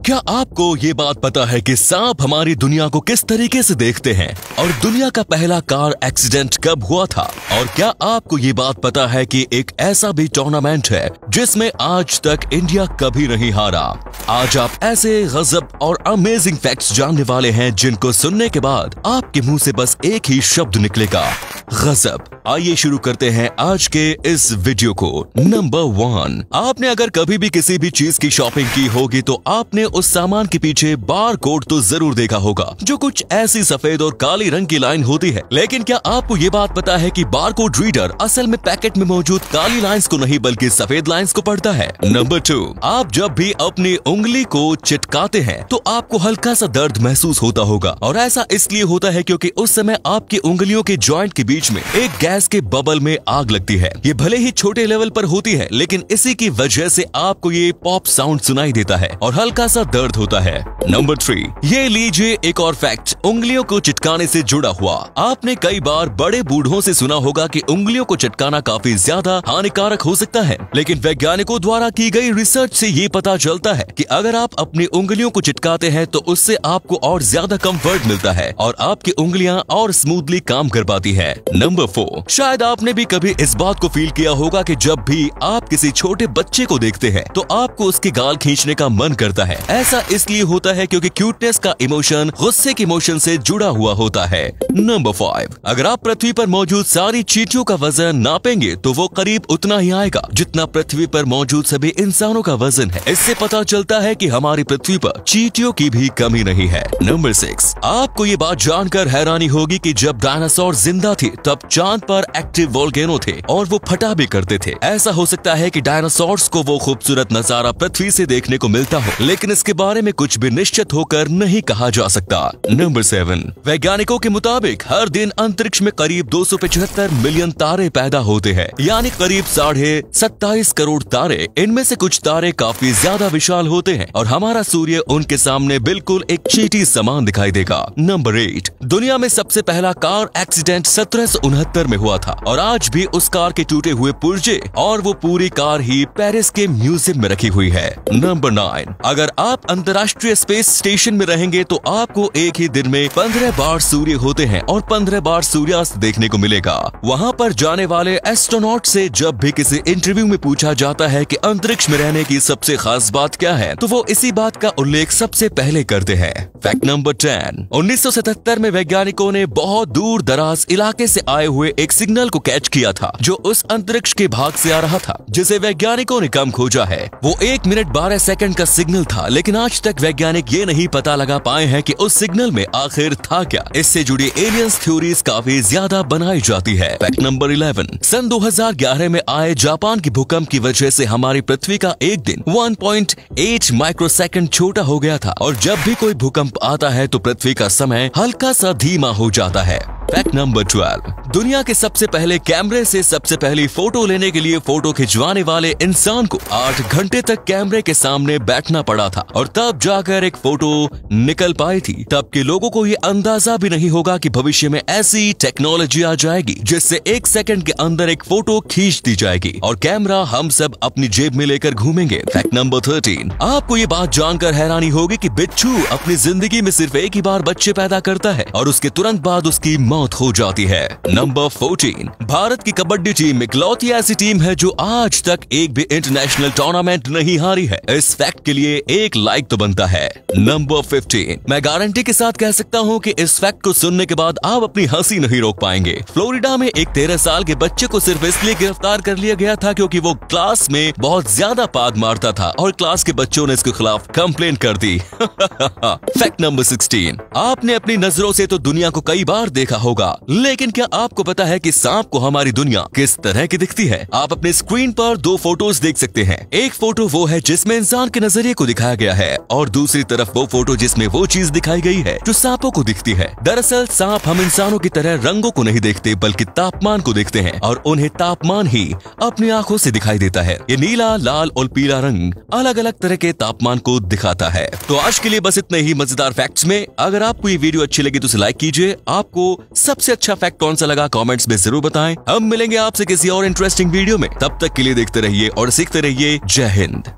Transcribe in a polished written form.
क्या आपको ये बात पता है कि सांप हमारी दुनिया को किस तरीके से देखते हैं और दुनिया का पहला कार एक्सीडेंट कब हुआ था? और क्या आपको ये बात पता है कि एक ऐसा भी टूर्नामेंट है जिसमें आज तक इंडिया कभी नहीं हारा? आज आप ऐसे गजब और अमेजिंग फैक्ट्स जानने वाले हैं जिनको सुनने के बाद आपके मुंह से बस एक ही शब्द निकलेगा, गजब। आइए शुरू करते हैं आज के इस वीडियो को। नंबर 1, आपने अगर कभी भी किसी भी चीज की शॉपिंग की होगी तो आपने उस सामान के पीछे बार कोड तो जरूर देखा होगा, जो कुछ ऐसी सफेद और काली रंग की लाइन होती है। लेकिन क्या आपको ये बात पता है कि बार कोड रीडर असल में पैकेट में मौजूद काली लाइंस को नहीं बल्कि सफेद लाइंस को पढ़ता है? नंबर 2, आप जब भी अपनी उंगली को चिटकाते हैं तो आपको हल्का सा दर्द महसूस होता होगा, और ऐसा इसलिए होता है क्योंकि उस समय आपकी उंगलियों के जॉइंट के बीच में एक गैस के बबल में आग लगती है। ये भले ही छोटे लेवल पर होती है, लेकिन इसी की वजह से आपको ये पॉप साउंड सुनाई देता है और हल्का सा दर्द होता है। नंबर 3, ये लीजिए एक और फैक्ट उंगलियों को चिटकाने से जुड़ा हुआ। आपने कई बार बड़े बूढ़ों से सुना होगा कि उंगलियों को चिटकाना काफी ज्यादा हानिकारक हो सकता है, लेकिन वैज्ञानिकों द्वारा की गई रिसर्च से ये पता चलता है कि अगर आप अपनी उंगलियों को चिटकाते हैं तो उससे आपको और ज्यादा कंफर्ट मिलता है और आपकी उंगलियां और स्मूथली काम कर पाती है। नंबर 4, शायद आपने भी कभी इस बात को फील किया होगा कि जब भी आप किसी छोटे बच्चे को देखते हैं तो आपको उसके गाल खींचने का मन करता है। ऐसा इसलिए होता है क्योंकि क्यूटनेस का इमोशन गुस्से के इमोशन से जुड़ा हुआ होता है। नंबर 5, अगर आप पृथ्वी पर मौजूद सारी चींटियों का वजन नापेंगे तो वो करीब उतना ही आएगा जितना पृथ्वी पर मौजूद सभी इंसानों का वजन है। इससे पता चलता है कि हमारी पृथ्वी पर चींटियों की भी कमी नहीं है। नंबर 6, आपको ये बात जानकर हैरानी होगी कि जब डायनासोर जिंदा थे तब चांद पर एक्टिव वोल्केनो थे और वो फटा भी करते थे। ऐसा हो सकता है कि डायनासोर्स को वो खूबसूरत नजारा पृथ्वी से देखने को मिलता हो, लेकिन इसके बारे में कुछ भी निश्चित होकर नहीं कहा जा सकता। नंबर 7, वैज्ञानिकों के मुताबिक हर दिन अंतरिक्ष में करीब 275 मिलियन तारे पैदा होते हैं, यानी करीब 27.5 करोड़ तारे। इनमें से कुछ तारे काफी ज्यादा विशाल होते हैं और हमारा सूर्य उनके सामने बिल्कुल एक चींटी समान दिखाई देगा। नंबर 8, दुनिया में सबसे पहला कार एक्सीडेंट 1769 में हुआ था और आज भी उस कार के टूटे हुए पुर्जे और वो पूरी कार ही पेरिस के म्यूजियम में रखी हुई है। नंबर 9, अगर आप अंतर्राष्ट्रीय स्पेस स्टेशन में रहेंगे तो आपको एक ही दिन में 15 बार सूर्य होते हैं और 15 बार सूर्यास्त देखने को मिलेगा। वहाँ पर जाने वाले एस्ट्रोनॉट से जब भी किसी इंटरव्यू में पूछा जाता है कि अंतरिक्ष में रहने की सबसे खास बात क्या है, तो वो इसी बात का उल्लेख सबसे पहले करते हैं। फैक्ट नंबर 10, 1977 में वैज्ञानिकों ने बहुत दूर दराज इलाके से आए हुए एक सिग्नल को कैच किया था जो उस अंतरिक्ष के भाग से आ रहा था, जिसे वैज्ञानिकों ने कम खोजा है। वो 1 मिनट 12 सेकंड का सिग्नल था, लेकिन आज तक वैज्ञानिक ये नहीं पता लगा पाए हैं कि उस सिग्नल में आखिर था क्या। इससे जुड़ी एलियंस थ्योरीज काफी ज्यादा बनाई जाती है। फैक्ट नंबर 11, सन 2011 में आए जापान की भूकंप की वजह से हमारी पृथ्वी का एक दिन 1.8 माइक्रोसेकंड छोटा हो गया था, और जब भी कोई भूकंप आता है तो पृथ्वी का समय हल्का सा धीमा हो जाता है। फैक्ट नंबर 12, दुनिया के सबसे पहले कैमरे से सबसे पहली फोटो लेने के लिए फोटो खिंचवाने वाले इंसान को 8 घंटे तक कैमरे के सामने बैठना पड़ा था और तब जाकर एक फोटो निकल पाई थी। तब के लोगों को ये अंदाजा भी नहीं होगा कि भविष्य में ऐसी टेक्नोलॉजी आ जाएगी जिससे 1 सेकंड के अंदर एक फोटो खींच दी जाएगी और कैमरा हम सब अपनी जेब में लेकर घूमेंगे। फैक्ट नंबर 13, आपको ये बात जानकर हैरानी होगी कि बिच्छू अपनी जिंदगी में सिर्फ एक ही बार बच्चे पैदा करता है और उसके तुरंत बाद उसकी मौत हो जाती है। नंबर 14, भारत की कबड्डी टीम इकलौती ऐसी टीम है जो आज तक एक भी इंटरनेशनल टूर्नामेंट नहीं हारी है। इस फैक्ट के लिए एक लाइक तो बनता है। नंबर 15, मैं गारंटी के साथ कह सकता हूँ कि इस फैक्ट को सुनने के बाद आप अपनी हंसी नहीं रोक पाएंगे। फ्लोरिडा में एक 13 साल के बच्चे को सिर्फ इसलिए गिरफ्तार कर लिया गया था क्योंकि वो क्लास में बहुत ज्यादा पाद मारता था और क्लास के बच्चों ने इसके खिलाफ कंप्लेंट कर दी। फैक्ट नंबर 16, आपने अपनी नजरों से तो दुनिया को कई बार देखा होगा, लेकिन क्या आपको पता है कि सांप को हमारी दुनिया किस तरह की दिखती है? आप अपने स्क्रीन पर 2 फोटोज देख सकते हैं। एक फोटो वो है जिसमें इंसान के नजरिए को दिखाया गया है और दूसरी तरफ वो फोटो जिसमें वो चीज दिखाई गई है जो सांपों को दिखती है। दरअसल सांप हम इंसानों की तरह रंगों को नहीं देखते बल्कि तापमान को देखते हैं और उन्हें तापमान ही अपनी आंखों से दिखाई देता है। ये नीला, लाल और पीला रंग अलग अलग तरह के तापमान को दिखाता है। तो आज के लिए बस इतने ही मजेदार फैक्ट्स में। अगर आपको ये वीडियो अच्छी लगी तो उसे लाइक कीजिए। आपको सबसे अच्छा फैक्ट कौन सा लगा कमेंट्स में जरूर बताएं। हम मिलेंगे आपसे किसी और इंटरेस्टिंग वीडियो में, तब तक के लिए देखते रहिए और सीखते रहिए। जय हिंद।